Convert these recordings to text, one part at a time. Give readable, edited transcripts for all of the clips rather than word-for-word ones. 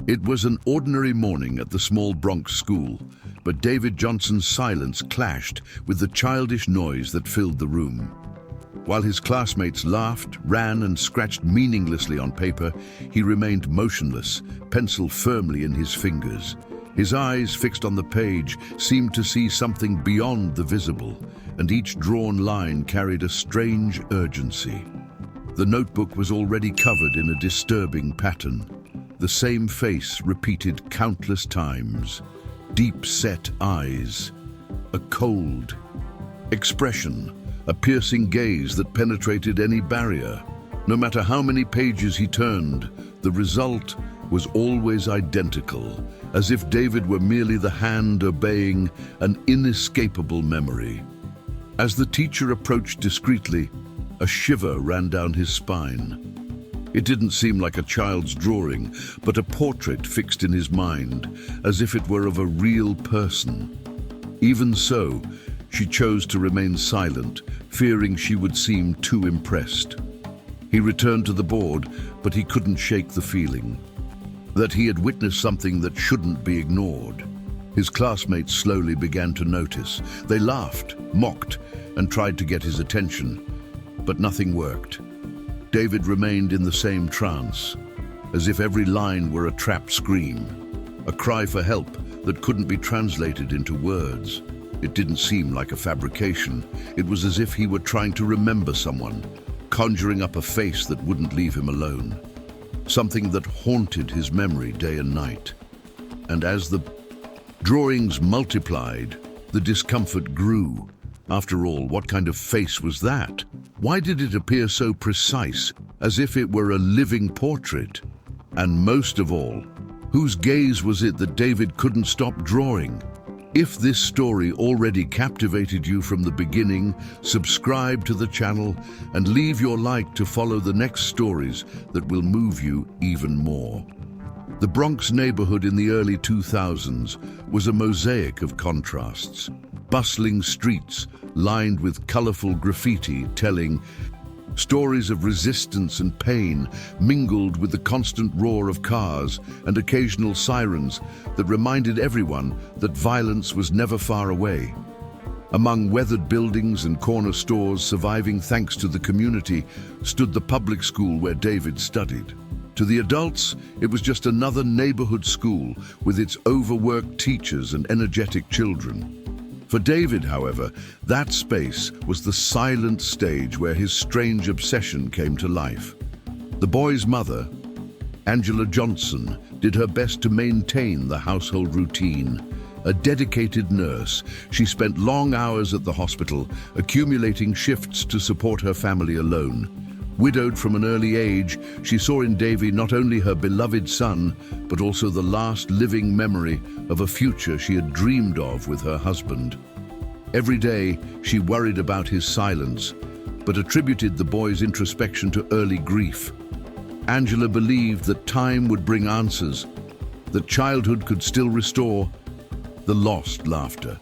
It was an ordinary morning at the small Bronx school, but David Johnson's silence clashed with the childish noise that filled the room. While his classmates laughed, ran, and scratched meaninglessly on paper, he remained motionless, pencil firmly in his fingers. His eyes, fixed on the page, seemed to see something beyond the visible, and each drawn line carried a strange urgency. The notebook was already covered in a disturbing pattern. The same face repeated countless times. Deep-set eyes, a cold expression, a piercing gaze that penetrated any barrier. No matter how many pages he turned, the result was always identical, as if David were merely the hand obeying an inescapable memory. As the teacher approached discreetly, a shiver ran down his spine. It didn't seem like a child's drawing, but a portrait fixed in his mind, as if it were of a real person. Even so, she chose to remain silent, fearing she would seem too impressed. He returned to the board, but he couldn't shake the feeling that he had witnessed something that shouldn't be ignored. His classmates slowly began to notice. They laughed, mocked, and tried to get his attention, but nothing worked. David remained in the same trance, as if every line were a trapped scream, a cry for help that couldn't be translated into words. It didn't seem like a fabrication. It was as if he were trying to remember someone, conjuring up a face that wouldn't leave him alone, something that haunted his memory day and night. And as the drawings multiplied, the discomfort grew. After all, what kind of face was that? Why did it appear so precise, as if it were a living portrait? And most of all, whose gaze was it that David couldn't stop drawing? If this story already captivated you from the beginning, subscribe to the channel and leave your like to follow the next stories that will move you even more. The Bronx neighborhood in the early 2000s was a mosaic of contrasts. Bustling streets lined with colorful graffiti telling stories of resistance and pain, mingled with the constant roar of cars and occasional sirens that reminded everyone that violence was never far away. Among weathered buildings and corner stores surviving thanks to the community stood the public school where David studied. To the adults, it was just another neighborhood school with its overworked teachers and energetic children. For David, however, that space was the silent stage where his strange obsession came to life. The boy's mother, Angela Johnson, did her best to maintain the household routine. A dedicated nurse, she spent long hours at the hospital, accumulating shifts to support her family alone. Widowed from an early age, she saw in Davy not only her beloved son, but also the last living memory of a future she had dreamed of with her husband. Every day, she worried about his silence, but attributed the boy's introspection to early grief. Angela believed that time would bring answers, that childhood could still restore the lost laughter.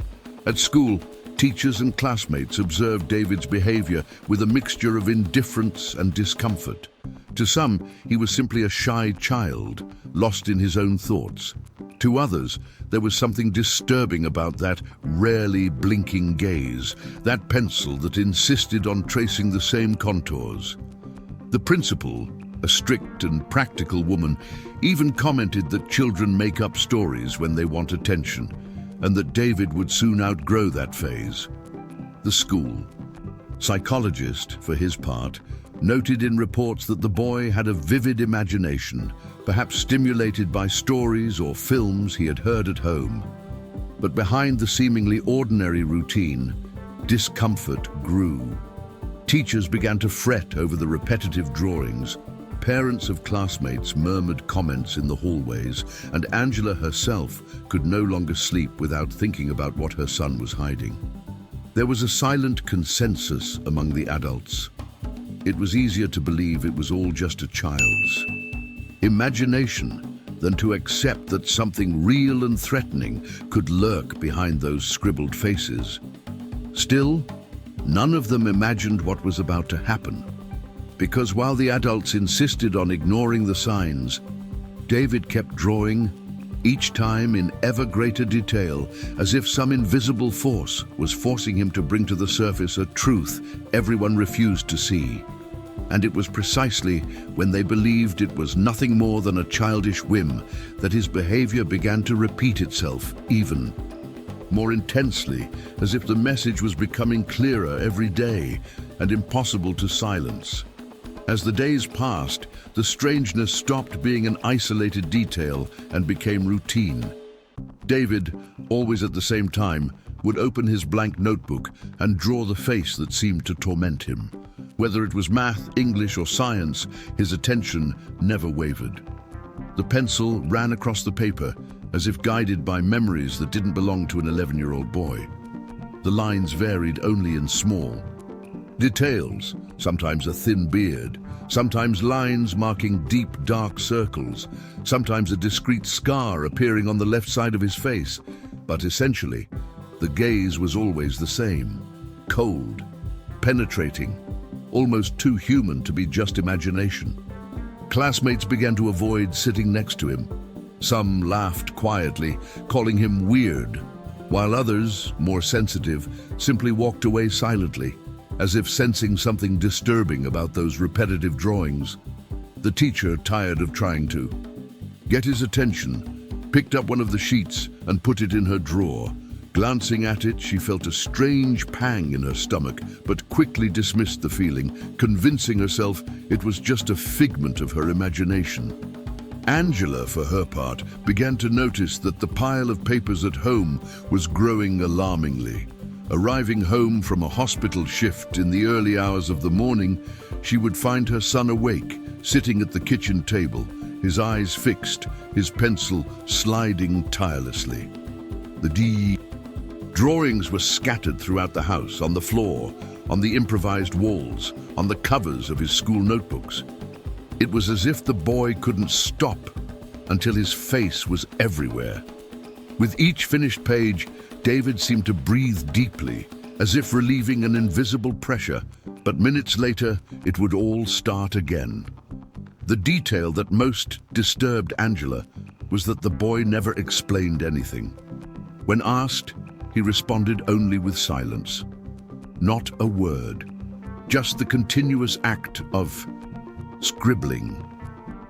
At school, teachers and classmates observed David's behavior with a mixture of indifference and discomfort. To some, he was simply a shy child, lost in his own thoughts. To others, there was something disturbing about that rarely blinking gaze, that pencil that insisted on tracing the same contours. The principal, a strict and practical woman, even commented that children make up stories when they want attention, and that David would soon outgrow that phase. The school psychologist, for his part, noted in reports that the boy had a vivid imagination, perhaps stimulated by stories or films he had heard at home. But behind the seemingly ordinary routine, discomfort grew. Teachers began to fret over the repetitive drawings. Parents of classmates murmured comments in the hallways, and Angela herself could no longer sleep without thinking about what her son was hiding. There was a silent consensus among the adults. It was easier to believe it was all just a child's imagination than to accept that something real and threatening could lurk behind those scribbled faces. Still, none of them imagined what was about to happen. Because while the adults insisted on ignoring the signs, David kept drawing, each time in ever greater detail, as if some invisible force was forcing him to bring to the surface a truth everyone refused to see. And it was precisely when they believed it was nothing more than a childish whim that his behavior began to repeat itself even more intensely, as if the message was becoming clearer every day and impossible to silence. As the days passed, the strangeness stopped being an isolated detail and became routine. David, always at the same time, would open his blank notebook and draw the face that seemed to torment him. Whether it was math, English, or science, his attention never wavered. The pencil ran across the paper, as if guided by memories that didn't belong to an 11-year-old boy. The lines varied only in small details, sometimes a thin beard, sometimes lines marking deep, dark circles, sometimes a discrete scar appearing on the left side of his face. But essentially, the gaze was always the same: cold, penetrating, almost too human to be just imagination. Classmates began to avoid sitting next to him. Some laughed quietly, calling him weird, while others, more sensitive, simply walked away silently, as if sensing something disturbing about those repetitive drawings. The teacher, tired of trying to get his attention, picked up one of the sheets and put it in her drawer. Glancing at it, she felt a strange pang in her stomach, but quickly dismissed the feeling, convincing herself it was just a figment of her imagination. Angela, for her part, began to notice that the pile of papers at home was growing alarmingly. Arriving home from a hospital shift in the early hours of the morning, she would find her son awake, sitting at the kitchen table, his eyes fixed, his pencil sliding tirelessly. The drawings were scattered throughout the house, on the floor, on the improvised walls, on the covers of his school notebooks. It was as if the boy couldn't stop until his face was everywhere. With each finished page, David seemed to breathe deeply, as if relieving an invisible pressure, but minutes later, it would all start again. The detail that most disturbed Angela was that the boy never explained anything. When asked, he responded only with silence. Not a word, just the continuous act of scribbling.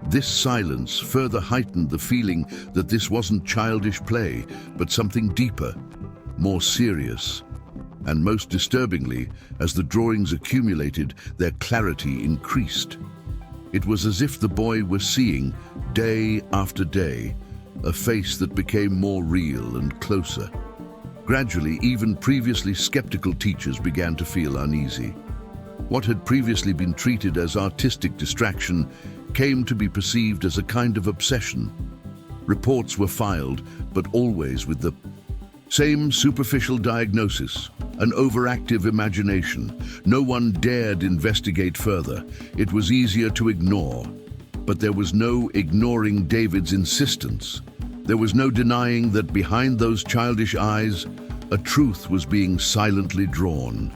This silence further heightened the feeling that this wasn't childish play, but something deeper, more serious. And most disturbingly, as the drawings accumulated, their clarity increased. It was as if the boy was seeing, day after day, a face that became more real and closer. Gradually, even previously skeptical teachers began to feel uneasy. What had previously been treated as artistic distraction came to be perceived as a kind of obsession. Reports were filed, but always with the same superficial diagnosis, an overactive imagination. No one dared investigate further. It was easier to ignore. But there was no ignoring David's insistence. There was no denying that behind those childish eyes, a truth was being silently drawn.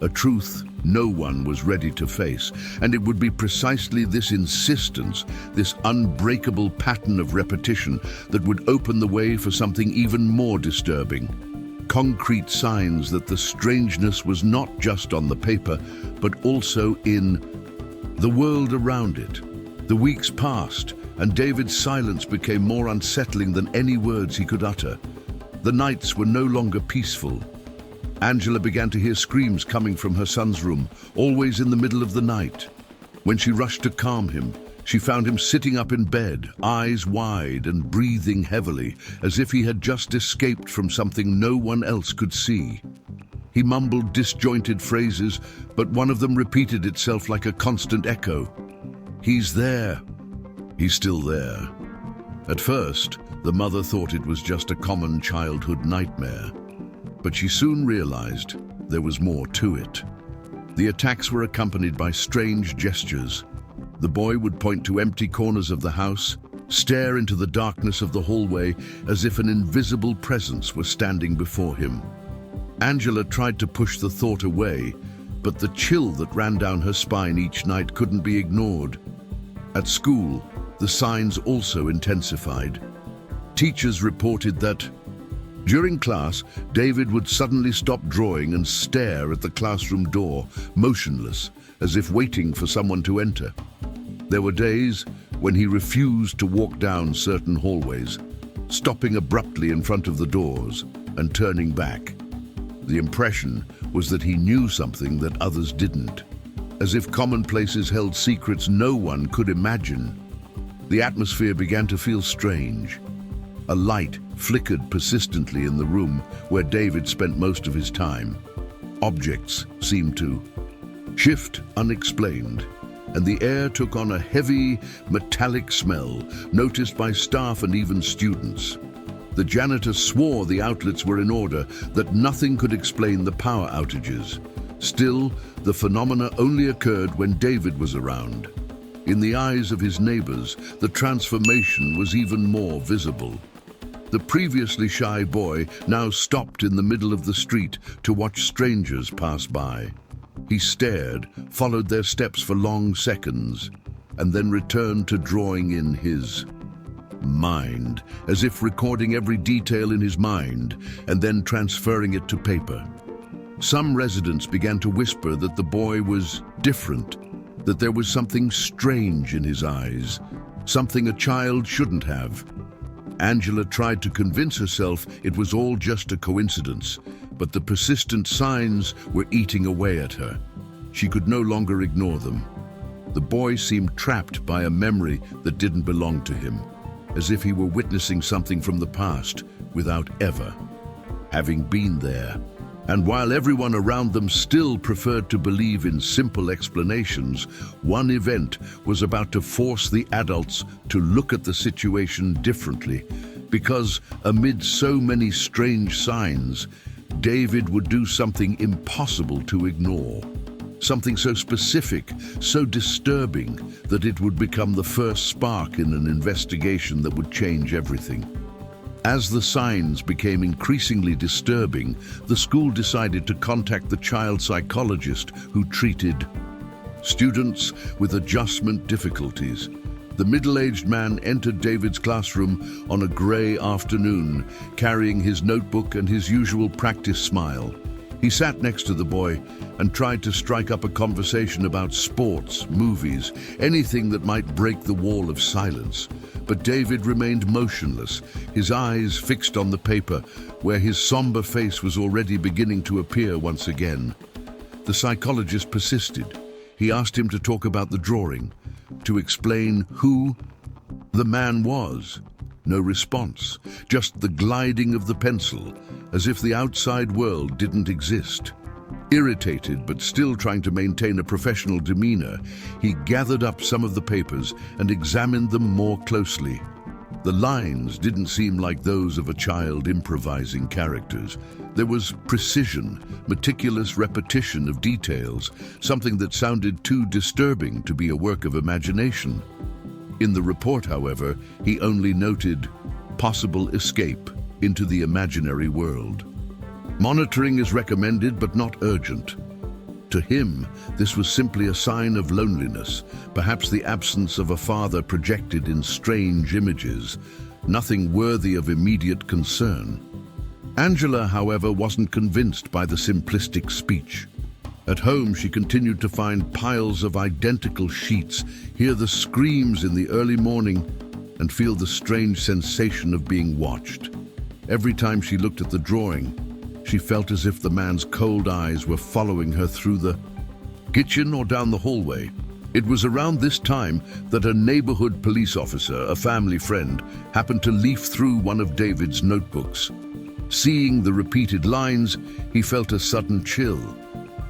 A truth no one was ready to face, and it would be precisely this insistence, this unbreakable pattern of repetition, that would open the way for something even more disturbing. Concrete signs that the strangeness was not just on the paper, but also in the world around it. The weeks passed, and David's silence became more unsettling than any words he could utter. The nights were no longer peaceful. Angela began to hear screams coming from her son's room, always in the middle of the night. When she rushed to calm him, she found him sitting up in bed, eyes wide and breathing heavily, as if he had just escaped from something no one else could see. He mumbled disjointed phrases, but one of them repeated itself like a constant echo. "He's there." He's still there. At first, the mother thought it was just a common childhood nightmare. But she soon realized there was more to it. The attacks were accompanied by strange gestures. The boy would point to empty corners of the house, stare into the darkness of the hallway as if an invisible presence was standing before him. Angela tried to push the thought away, but the chill that ran down her spine each night couldn't be ignored. At school, the signs also intensified. Teachers reported that during class, David would suddenly stop drawing and stare at the classroom door, motionless, as if waiting for someone to enter. There were days when he refused to walk down certain hallways, stopping abruptly in front of the doors and turning back. The impression was that he knew something that others didn't, as if commonplaces held secrets no one could imagine. The atmosphere began to feel strange. A light flickered persistently in the room where David spent most of his time. Objects seemed to shift unexplained, and the air took on a heavy, metallic smell, noticed by staff and even students. The janitor swore the outlets were in order, that nothing could explain the power outages. Still, the phenomena only occurred when David was around. In the eyes of his neighbors, the transformation was even more visible. The previously shy boy now stopped in the middle of the street to watch strangers pass by. He stared, followed their steps for long seconds, and then returned to drawing in his mind, as if recording every detail in his mind and then transferring it to paper. Some residents began to whisper that the boy was different, that there was something strange in his eyes, something a child shouldn't have. Angela tried to convince herself it was all just a coincidence, but the persistent signs were eating away at her. She could no longer ignore them. The boy seemed trapped by a memory that didn't belong to him, as if he were witnessing something from the past without ever having been there. And while everyone around them still preferred to believe in simple explanations, one event was about to force the adults to look at the situation differently, because amid so many strange signs, David would do something impossible to ignore. Something so specific, so disturbing, that it would become the first spark in an investigation that would change everything. As the signs became increasingly disturbing, the school decided to contact the child psychologist who treated students with adjustment difficulties. The middle-aged man entered David's classroom on a gray afternoon, carrying his notebook and his usual practice smile. He sat next to the boy and tried to strike up a conversation about sports, movies, anything that might break the wall of silence. But David remained motionless, his eyes fixed on the paper, where his somber face was already beginning to appear once again. The psychologist persisted. He asked him to talk about the drawing, to explain who the man was. No response, just the gliding of the pencil, as if the outside world didn't exist. Irritated but still trying to maintain a professional demeanor, he gathered up some of the papers and examined them more closely. The lines didn't seem like those of a child improvising characters. There was precision, meticulous repetition of details, something that sounded too disturbing to be a work of imagination. In the report, however, he only noted possible escape into the imaginary world. Monitoring is recommended but not urgent. To him, this was simply a sign of loneliness, perhaps the absence of a father projected in strange images, nothing worthy of immediate concern. Angela, however, wasn't convinced by the simplistic speech. At home, she continued to find piles of identical sheets, hear the screams in the early morning, and feel the strange sensation of being watched. Every time she looked at the drawing, she felt as if the man's cold eyes were following her through the kitchen or down the hallway. It was around this time that a neighborhood police officer, a family friend, happened to leaf through one of David's notebooks. Seeing the repeated lines, he felt a sudden chill.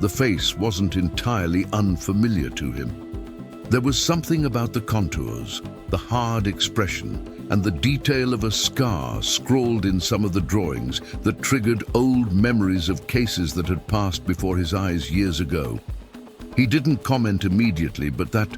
The face wasn't entirely unfamiliar to him. There was something about the contours, the hard expression, and the detail of a scar scrawled in some of the drawings that triggered old memories of cases that had passed before his eyes years ago. He didn't comment immediately, but that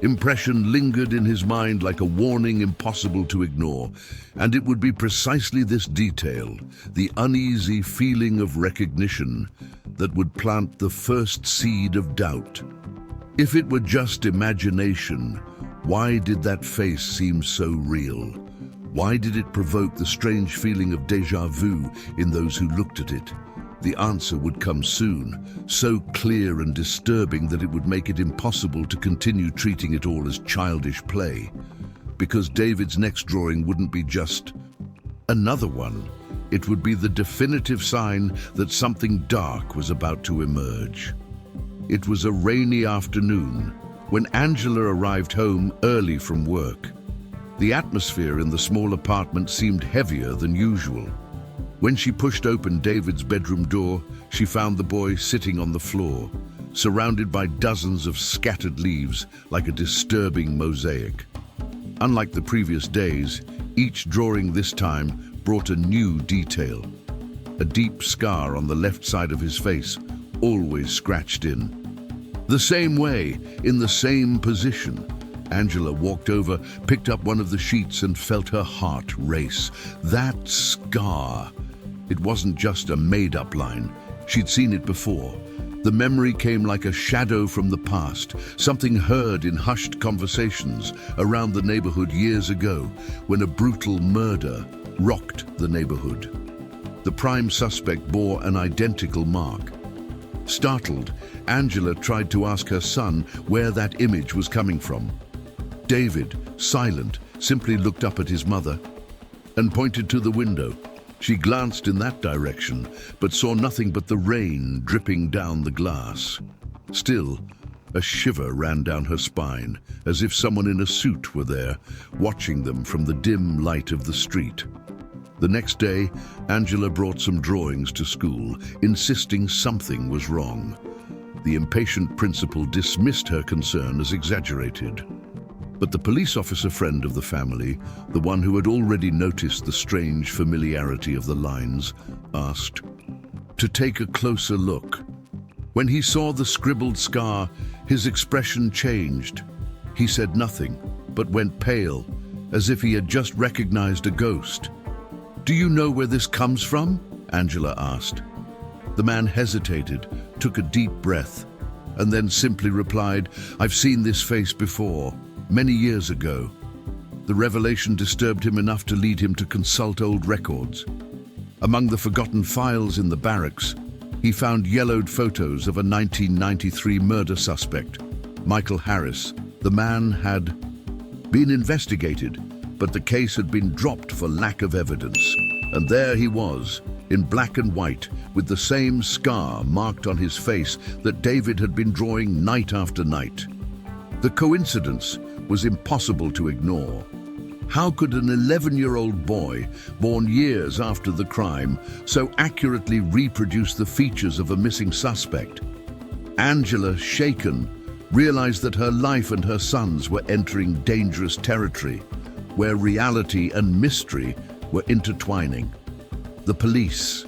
impression lingered in his mind like a warning impossible to ignore, and it would be precisely this detail, the uneasy feeling of recognition, that would plant the first seed of doubt. If it were just imagination, Why did that face seem so real? Why did it provoke the strange feeling of déjà vu in those who looked at it? The answer would come soon, so clear and disturbing that it would make it impossible to continue treating it all as childish play. Because David's next drawing wouldn't be just another one. It would be the definitive sign that something dark was about to emerge. It was a rainy afternoon when Angela arrived home early from work. The atmosphere in the small apartment seemed heavier than usual. When she pushed open David's bedroom door, she found the boy sitting on the floor, surrounded by dozens of scattered leaves like a disturbing mosaic. Unlike the previous days, each drawing this time brought a new detail. A deep scar on the left side of his face, always scratched in. The same way, in the same position. Angela walked over, picked up one of the sheets and felt her heart race. That scar! It wasn't just a made-up line. She'd seen it before. The memory came like a shadow from the past, something heard in hushed conversations around the neighborhood years ago when a brutal murder rocked the neighborhood. The prime suspect bore an identical mark. Startled, Angela tried to ask her son where that image was coming from. David, silent, simply looked up at his mother and pointed to the window. She glanced in that direction, but saw nothing but the rain dripping down the glass. Still, a shiver ran down her spine, as if someone in a suit were there, watching them from the dim light of the street. The next day, Angela brought some drawings to school, insisting something was wrong. The impatient principal dismissed her concern as exaggerated. But the police officer friend of the family, the one who had already noticed the strange familiarity of the lines, asked to take a closer look. When he saw the scribbled scar, his expression changed. He said nothing, but went pale, as if he had just recognized a ghost. "Do you know where this comes from?" Angela asked. The man hesitated, took a deep breath, and then simply replied, "I've seen this face before. Many years ago." The revelation disturbed him enough to lead him to consult old records. Among the forgotten files in the barracks, he found yellowed photos of a 1993 murder suspect, Michael Harris. The man had been investigated, but the case had been dropped for lack of evidence. And there he was, in black and white, with the same scar marked on his face that David had been drawing night after night. The coincidence was impossible to ignore. How could an 11-year-old boy, born years after the crime, so accurately reproduce the features of a missing suspect? Angela, shaken, realized that her life and her son's were entering dangerous territory, where reality and mystery were intertwining. The police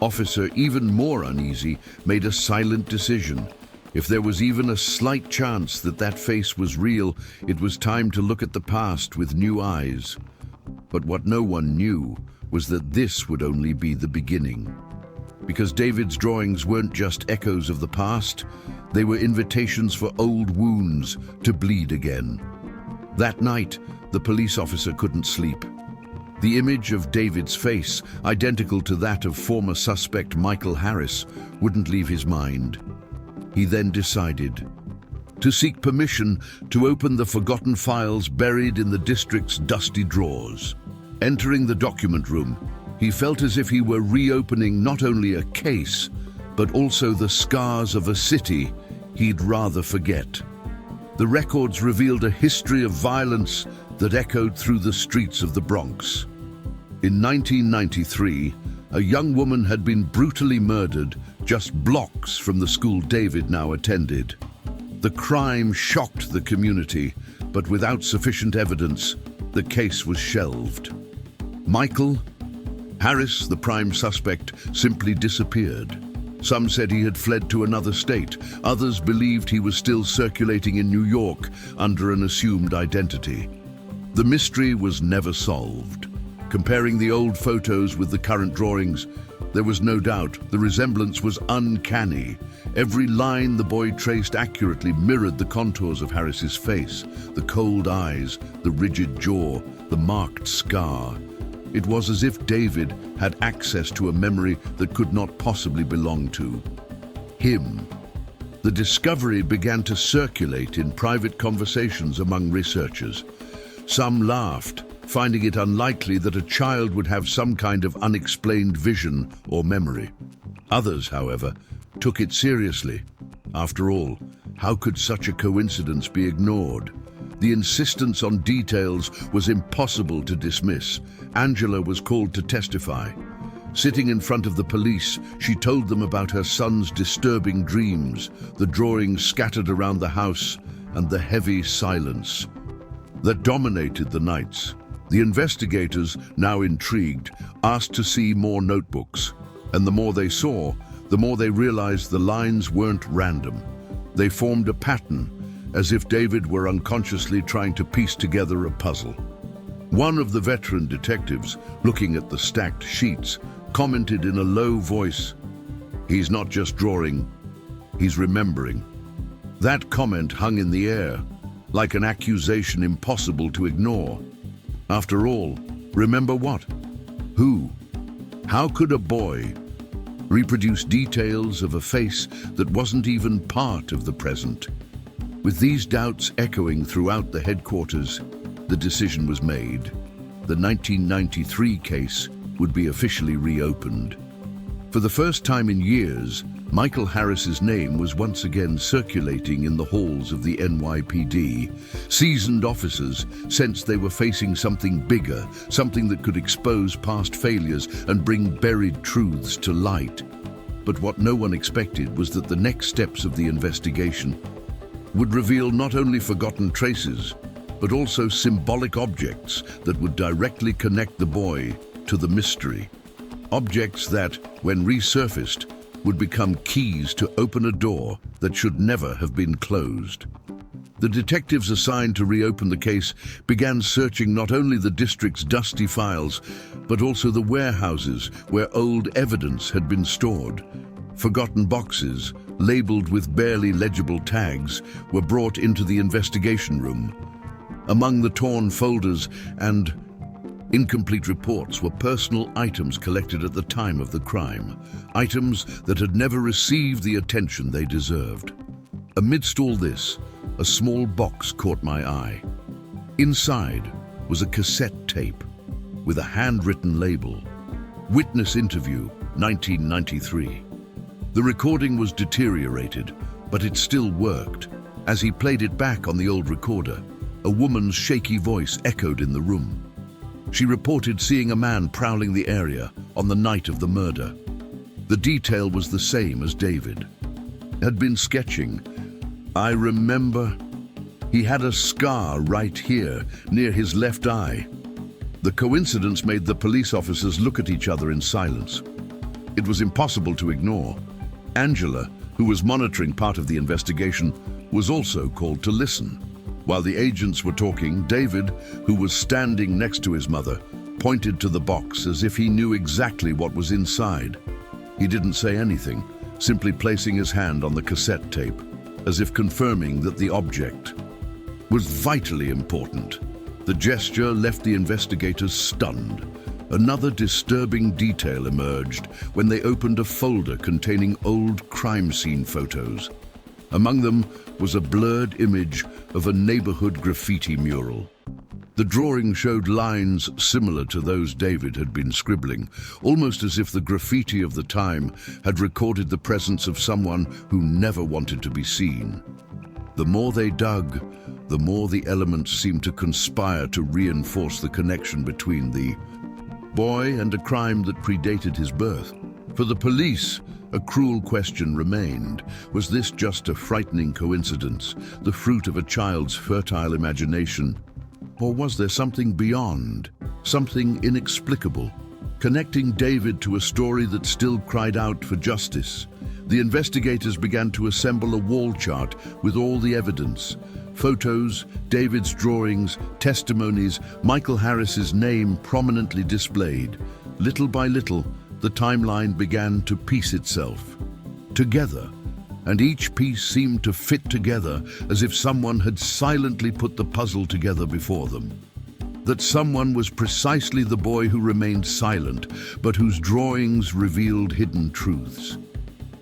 officer, even more uneasy, made a silent decision. If there was even a slight chance that that face was real, it was time to look at the past with new eyes. But what no one knew was that this would only be the beginning. Because David's drawings weren't just echoes of the past, they were invitations for old wounds to bleed again. That night, the police officer couldn't sleep. The image of David's face, identical to that of former suspect Michael Harris, wouldn't leave his mind. He then decided to seek permission to open the forgotten files buried in the district's dusty drawers. Entering the document room, he felt as if he were reopening not only a case, but also the scars of a city he'd rather forget. The records revealed a history of violence that echoed through the streets of the Bronx. In 1993, a young woman had been brutally murdered just blocks from the school David now attended. The crime shocked the community, but without sufficient evidence, the case was shelved. Michael Harris, the prime suspect, simply disappeared. Some said he had fled to another state. Others believed he was still circulating in New York under an assumed identity. The mystery was never solved. Comparing the old photos with the current drawings, There was no doubt the resemblance was uncanny. Every line the boy traced accurately mirrored the contours of Harris's face, the cold eyes, the rigid jaw, the marked scar. It was as if David had access to a memory that could not possibly belong to him. The discovery began to circulate in private conversations among researchers. Some laughed, finding it unlikely that a child would have some kind of unexplained vision or memory. Others, however, took it seriously. After all, how could such a coincidence be ignored? The insistence on details was impossible to dismiss. Angela was called to testify. Sitting in front of the police, she told them about her son's disturbing dreams, the drawings scattered around the house, and the heavy silence that dominated the nights. The investigators, now intrigued, asked to see more notebooks, and the more they saw, the more they realized the lines weren't random. They formed a pattern, as if David were unconsciously trying to piece together a puzzle. One of the veteran detectives, looking at the stacked sheets, commented in a low voice, "He's not just drawing, he's remembering." That comment hung in the air, like an accusation impossible to ignore. After all, remember what? Who? How could a boy reproduce details of a face that wasn't even part of the present? With these doubts echoing throughout the headquarters, the decision was made. The 1993 case would be officially reopened. For the first time in years, Michael Harris's name was once again circulating in the halls of the NYPD. Seasoned officers sensed they were facing something bigger, something that could expose past failures and bring buried truths to light. But what no one expected was that the next steps of the investigation would reveal not only forgotten traces, but also symbolic objects that would directly connect the boy to the mystery. Objects that, when resurfaced, would become keys to open a door that should never have been closed. The detectives assigned to reopen the case began searching not only the district's dusty files, but also the warehouses where old evidence had been stored. Forgotten boxes, labeled with barely legible tags, were brought into the investigation room. Among the torn folders and incomplete reports were personal items collected at the time of the crime, items that had never received the attention they deserved. Amidst all this, a small box caught my eye. Inside was a cassette tape with a handwritten label, "Witness Interview, 1993. The recording was deteriorated, but it still worked. As he played it back on the old recorder, a woman's shaky voice echoed in the room. She reported seeing a man prowling the area on the night of the murder. The detail was the same as David had been sketching. "I remember he had a scar right here, near his left eye." The coincidence made the police officers look at each other in silence. It was impossible to ignore. Angela, who was monitoring part of the investigation, was also called to listen. While the agents were talking, David, who was standing next to his mother, pointed to the box as if he knew exactly what was inside. He didn't say anything, simply placing his hand on the cassette tape, as if confirming that the object was vitally important. The gesture left the investigators stunned. Another disturbing detail emerged when they opened a folder containing old crime scene photos. Among them was a blurred image of a neighborhood graffiti mural. The drawing showed lines similar to those David had been scribbling, almost as if the graffiti of the time had recorded the presence of someone who never wanted to be seen. The more they dug, the more the elements seemed to conspire to reinforce the connection between the boy and a crime that predated his birth. For the police, a cruel question remained. Was this just a frightening coincidence, the fruit of a child's fertile imagination? Or was there something beyond, something inexplicable, connecting David to a story that still cried out for justice? The investigators began to assemble a wall chart with all the evidence. Photos, David's drawings, testimonies, Michael Harris's name prominently displayed. Little by little, the timeline began to piece itself together, and each piece seemed to fit together as if someone had silently put the puzzle together before them. That someone was precisely the boy who remained silent, but whose drawings revealed hidden truths.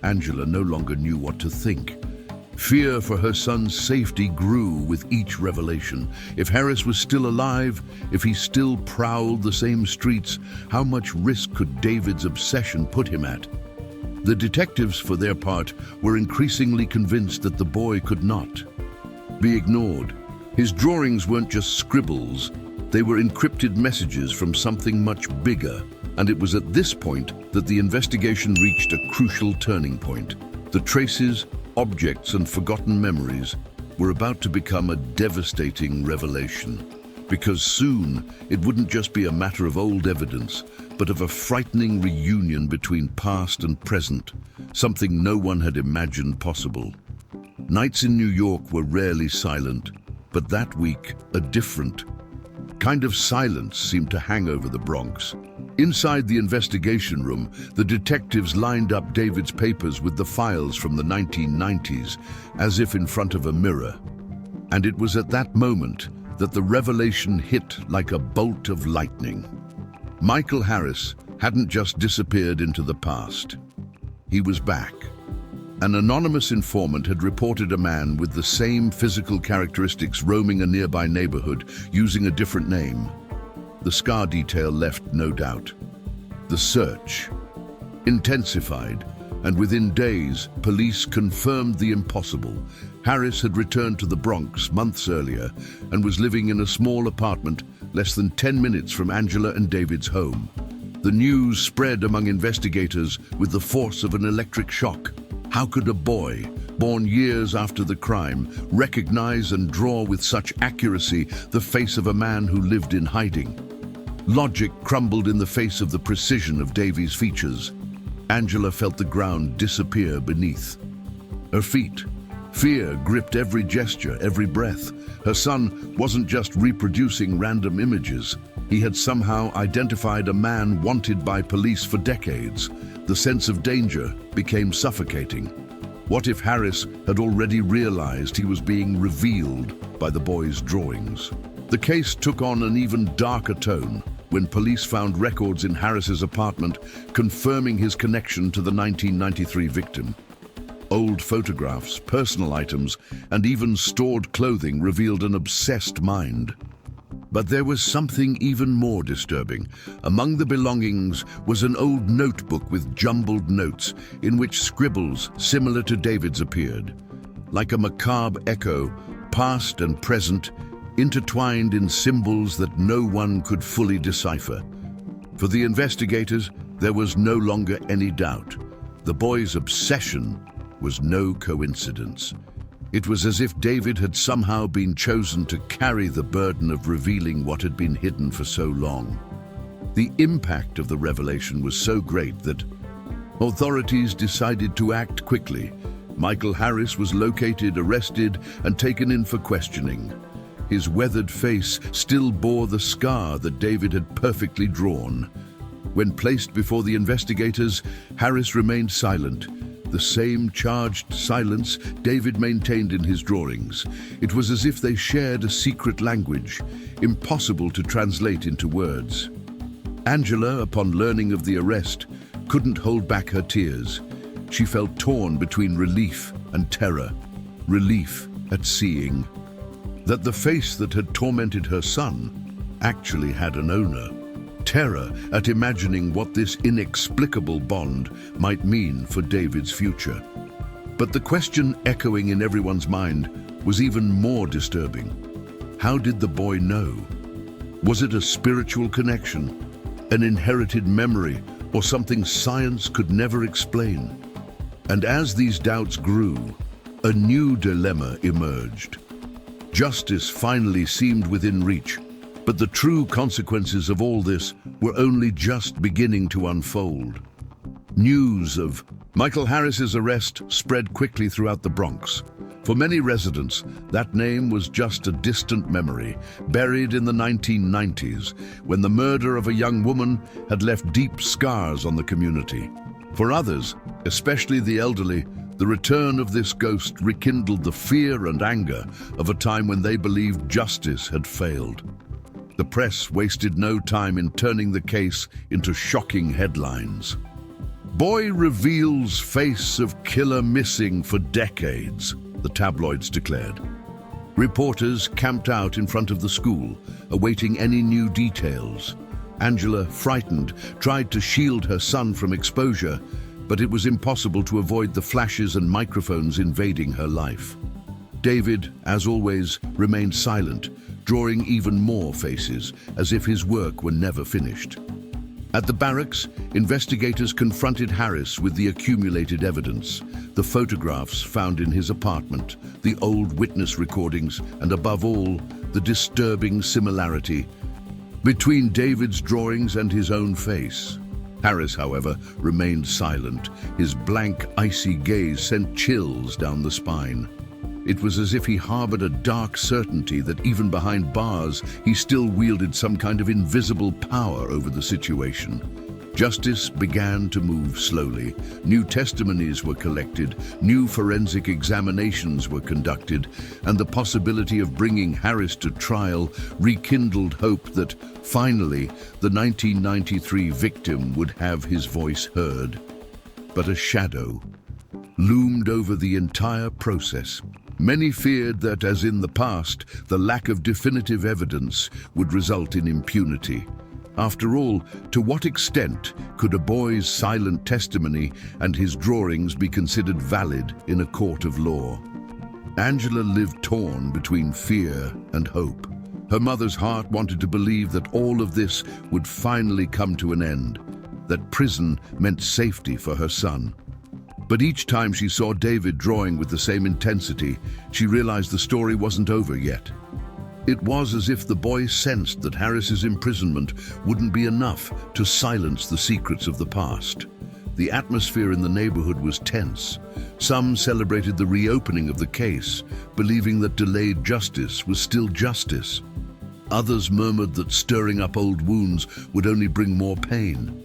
Angela no longer knew what to think. Fear for her son's safety grew with each revelation. If Harris was still alive, if he still prowled the same streets, how much risk could David's obsession put him at? The detectives, for their part, were increasingly convinced that the boy could not be ignored. His drawings weren't just scribbles, they were encrypted messages from something much bigger. And it was at this point that the investigation reached a crucial turning point. The traces, objects, and forgotten memories were about to become a devastating revelation. Because soon, it wouldn't just be a matter of old evidence, but of a frightening reunion between past and present, something no one had imagined possible. Nights in New York were rarely silent, but that week, a different kind of silence seemed to hang over the Bronx. Inside the investigation room, the detectives lined up David's papers with the files from the 1990s, as if in front of a mirror. And it was at that moment that the revelation hit like a bolt of lightning. Michael Harris hadn't just disappeared into the past. He was back. An anonymous informant had reported a man with the same physical characteristics roaming a nearby neighborhood using a different name. The scar detail left no doubt. The search intensified, and within days, police confirmed the impossible. Harris had returned to the Bronx months earlier and was living in a small apartment less than 10 minutes from Angela and David's home. The news spread among investigators with the force of an electric shock. How could a boy, born years after the crime, recognize and draw with such accuracy the face of a man who lived in hiding? Logic crumbled in the face of the precision of Davy's features. Angela felt the ground disappear beneath her feet. Fear gripped every gesture, every breath. Her son wasn't just reproducing random images. He had somehow identified a man wanted by police for decades. The sense of danger became suffocating. What if Harris had already realized he was being revealed by the boy's drawings? The case took on an even darker tone when police found records in Harris's apartment confirming his connection to the 1993 victim. Old photographs, personal items, and even stored clothing revealed an obsessed mind. But there was something even more disturbing. Among the belongings was an old notebook with jumbled notes in which scribbles similar to David's appeared. Like a macabre echo, past and present, intertwined in symbols that no one could fully decipher. For the investigators, there was no longer any doubt. The boy's obsession was no coincidence. It was as if David had somehow been chosen to carry the burden of revealing what had been hidden for so long. The impact of the revelation was so great that authorities decided to act quickly. Michael Harris was located, arrested, and taken in for questioning. His weathered face still bore the scar that David had perfectly drawn. When placed before the investigators, Harris remained silent. The same charged silence David maintained in his drawings. It was as if they shared a secret language, impossible to translate into words. Angela, upon learning of the arrest, couldn't hold back her tears. She felt torn between relief and terror. Relief at seeing that the face that had tormented her son actually had an owner. Terror at imagining what this inexplicable bond might mean for David's future. But the question echoing in everyone's mind was even more disturbing. How did the boy know? Was it a spiritual connection, an inherited memory, or something science could never explain? And as these doubts grew, a new dilemma emerged. Justice finally seemed within reach, but the true consequences of all this were only just beginning to unfold. News of Michael Harris's arrest spread quickly throughout the Bronx. For many residents, that name was just a distant memory, buried in the 1990s, when the murder of a young woman had left deep scars on the community. For others, especially the elderly, the return of this ghost rekindled the fear and anger of a time when they believed justice had failed. The press wasted no time in turning the case into shocking headlines. "Boy reveals face of killer missing for decades," the tabloids declared. Reporters camped out in front of the school, awaiting any new details. Angela, frightened, tried to shield her son from exposure, but it was impossible to avoid the flashes and microphones invading her life. David, as always, remained silent, drawing even more faces, as if his work were never finished. At the barracks, investigators confronted Harris with the accumulated evidence, the photographs found in his apartment, the old witness recordings, and above all, the disturbing similarity between David's drawings and his own face. Harris, however, remained silent. His blank, icy gaze sent chills down the spine. It was as if he harbored a dark certainty that even behind bars, he still wielded some kind of invisible power over the situation. Justice began to move slowly. New testimonies were collected, new forensic examinations were conducted, and the possibility of bringing Harris to trial rekindled hope that, finally, the 1993 victim would have his voice heard. But a shadow loomed over the entire process. Many feared that, as in the past, the lack of definitive evidence would result in impunity. After all, to what extent could a boy's silent testimony and his drawings be considered valid in a court of law? Angela lived torn between fear and hope. Her mother's heart wanted to believe that all of this would finally come to an end, that prison meant safety for her son. But each time she saw David drawing with the same intensity, she realized the story wasn't over yet. It was as if the boy sensed that Harris's imprisonment wouldn't be enough to silence the secrets of the past. The atmosphere in the neighborhood was tense. Some celebrated the reopening of the case, believing that delayed justice was still justice. Others murmured that stirring up old wounds would only bring more pain.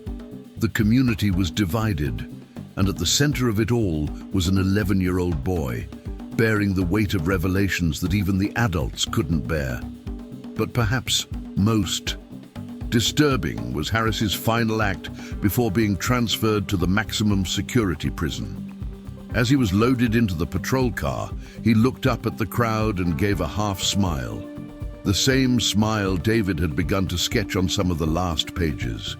The community was divided, and at the center of it all was an 11-year-old boy, bearing the weight of revelations that even the adults couldn't bear. But perhaps most disturbing was Harris's final act before being transferred to the maximum security prison. As he was loaded into the patrol car, he looked up at the crowd and gave a half smile. The same smile David had begun to sketch on some of the last pages.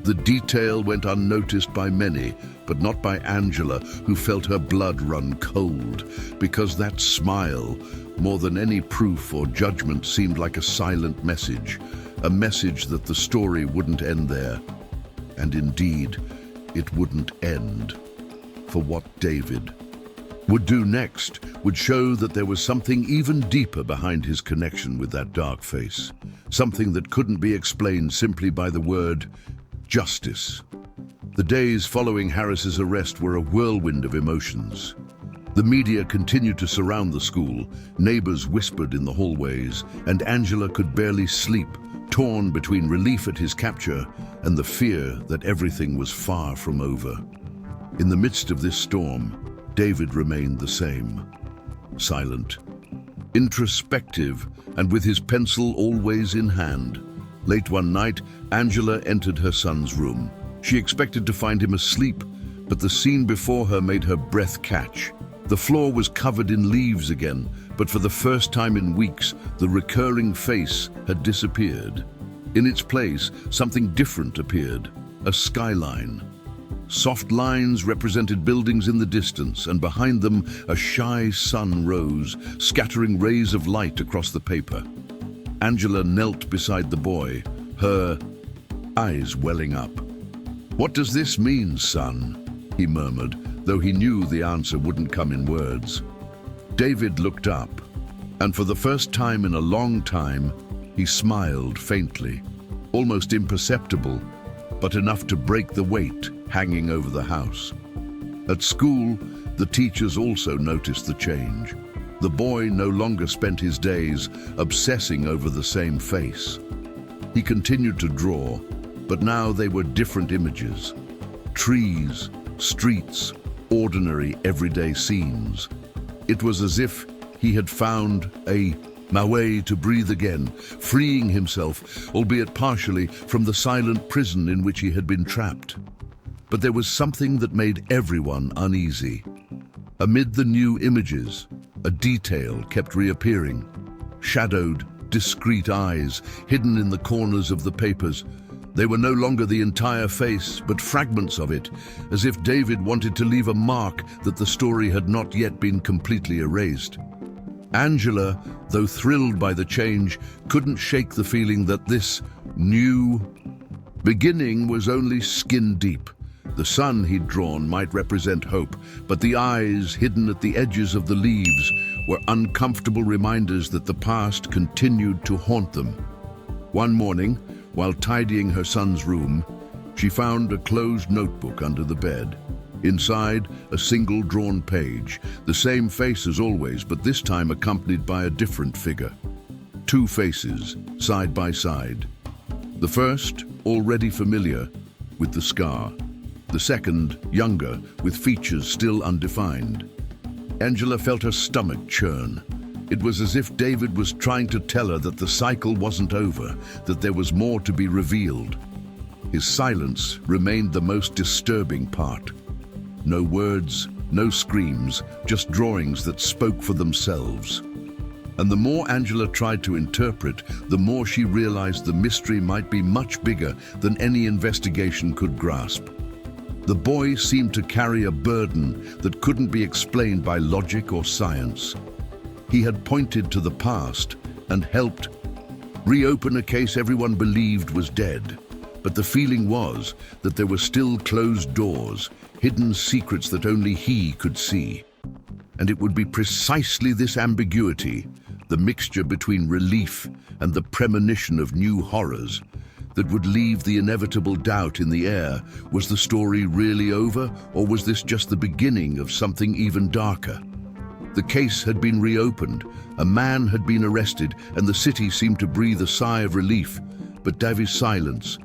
The detail went unnoticed by many, but not by Angela, who felt her blood run cold, because that smile, more than any proof or judgment, seemed like a silent message, a message that the story wouldn't end there. And indeed, it wouldn't end. For what David would do next would show that there was something even deeper behind his connection with that dark face, something that couldn't be explained simply by the word justice. The days following Harris's arrest were a whirlwind of emotions. The media continued to surround the school, neighbors whispered in the hallways, and Angela could barely sleep, torn between relief at his capture and the fear that everything was far from over. In the midst of this storm, David remained the same, silent, introspective, and with his pencil always in hand. Late one night, Angela entered her son's room. She expected to find him asleep, but the scene before her made her breath catch. The floor was covered in leaves again, but for the first time in weeks, the recurring face had disappeared. In its place, something different appeared, a skyline. Soft lines represented buildings in the distance, and behind them, a shy sun rose, scattering rays of light across the paper. Angela knelt beside the boy, her eyes welling up. "What does this mean, son?" he murmured, though he knew the answer wouldn't come in words. David looked up, and for the first time in a long time, he smiled faintly, almost imperceptible, but enough to break the weight hanging over the house. At school, The teachers also noticed the change. The boy no longer spent his days obsessing over the same face. He continued to draw, but now they were different images. Trees, streets, ordinary everyday scenes. It was as if he had found a way to breathe again, freeing himself, albeit partially, from the silent prison in which he had been trapped. But there was something that made everyone uneasy. Amid the new images, a detail kept reappearing. Shadowed, discreet eyes, hidden in the corners of the papers. They were no longer the entire face, but fragments of it, as if David wanted to leave a mark that the story had not yet been completely erased. Angela, though thrilled by the change, couldn't shake the feeling that this new beginning was only skin deep. The sun he'd drawn might represent hope, but the eyes hidden at the edges of the leaves were uncomfortable reminders that the past continued to haunt them. One morning, while tidying her son's room, she found a closed notebook under the bed. Inside, a single drawn page, the same face as always, but this time accompanied by a different figure. Two faces, side by side. The first, already familiar, with the scar. The second, younger, with features still undefined. Angela felt her stomach churn. It was as if David was trying to tell her that the cycle wasn't over, that there was more to be revealed. His silence remained the most disturbing part. No words, no screams, just drawings that spoke for themselves. And the more Angela tried to interpret, the more she realized the mystery might be much bigger than any investigation could grasp. The boy seemed to carry a burden that couldn't be explained by logic or science. He had pointed to the past and helped reopen a case everyone believed was dead. But the feeling was that there were still closed doors, hidden secrets that only he could see. And it would be precisely this ambiguity, the mixture between relief and the premonition of new horrors, that would leave the inevitable doubt in the air. Was the story really over, or was this just the beginning of something even darker? The case had been reopened, a man had been arrested, and the city seemed to breathe a sigh of relief. But Davy's silence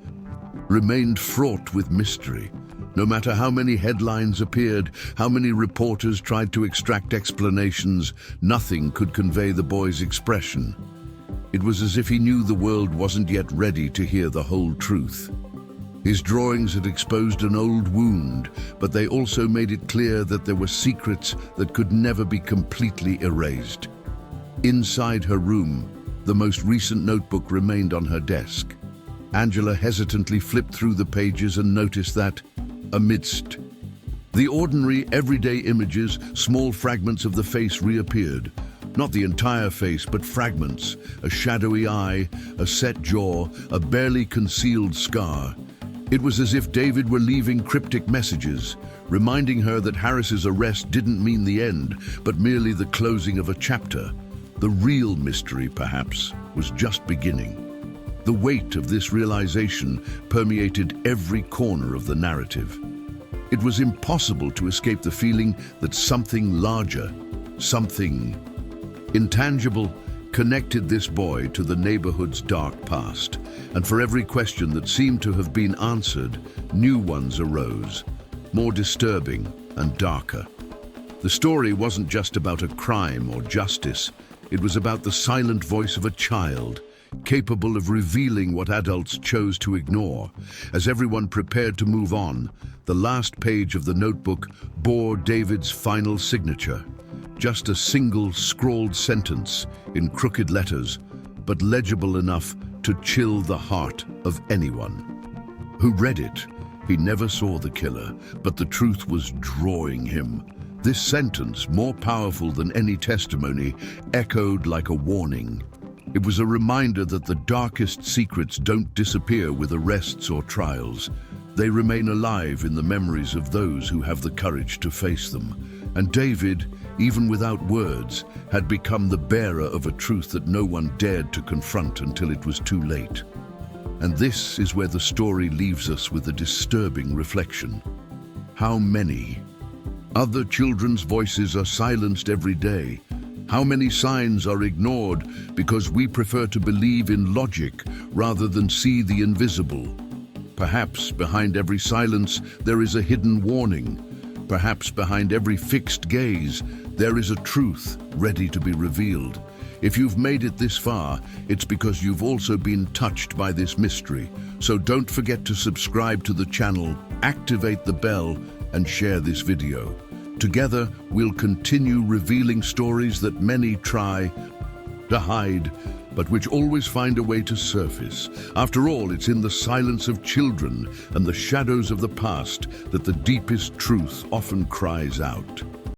remained fraught with mystery. No matter how many headlines appeared, how many reporters tried to extract explanations, nothing could convey the boy's expression. It was as if he knew the world wasn't yet ready to hear the whole truth. His drawings had exposed an old wound, but they also made it clear that there were secrets that could never be completely erased. Inside her room, the most recent notebook remained on her desk. Angela hesitantly flipped through the pages and noticed that, amidst the ordinary, everyday images, small fragments of the face reappeared. Not the entire face, but fragments, a shadowy eye, a set jaw, a barely concealed scar. It was as if David were leaving cryptic messages, reminding her that Harris's arrest didn't mean the end, but merely the closing of a chapter. The real mystery, perhaps, was just beginning. The weight of this realization permeated every corner of the narrative. It was impossible to escape the feeling that something larger, something intangible, connected this boy to the neighborhood's dark past. And for every question that seemed to have been answered, new ones arose, more disturbing and darker. The story wasn't just about a crime or justice. It was about the silent voice of a child, capable of revealing what adults chose to ignore. As everyone prepared to move on, the last page of the notebook bore David's final signature. Just a single scrawled sentence in crooked letters, but legible enough to chill the heart of anyone who read it. He never saw the killer, but the truth was drawing him. This sentence, more powerful than any testimony, echoed like a warning. It was a reminder that the darkest secrets don't disappear with arrests or trials. They remain alive in the memories of those who have the courage to face them. And David, even without words, had become the bearer of a truth that no one dared to confront until it was too late. And this is where the story leaves us with a disturbing reflection. How many Other children's voices are silenced every day. How many signs are ignored because we prefer to believe in logic rather than see the invisible? Perhaps behind every silence there is a hidden warning. Perhaps behind every fixed gaze there is a truth ready to be revealed. If you've made it this far, it's because you've also been touched by this mystery. So don't forget to subscribe to the channel, activate the bell, and share this video. Together, we'll continue revealing stories that many try to hide, but which always find a way to surface. After all, it's in the silence of children and the shadows of the past that the deepest truth often cries out.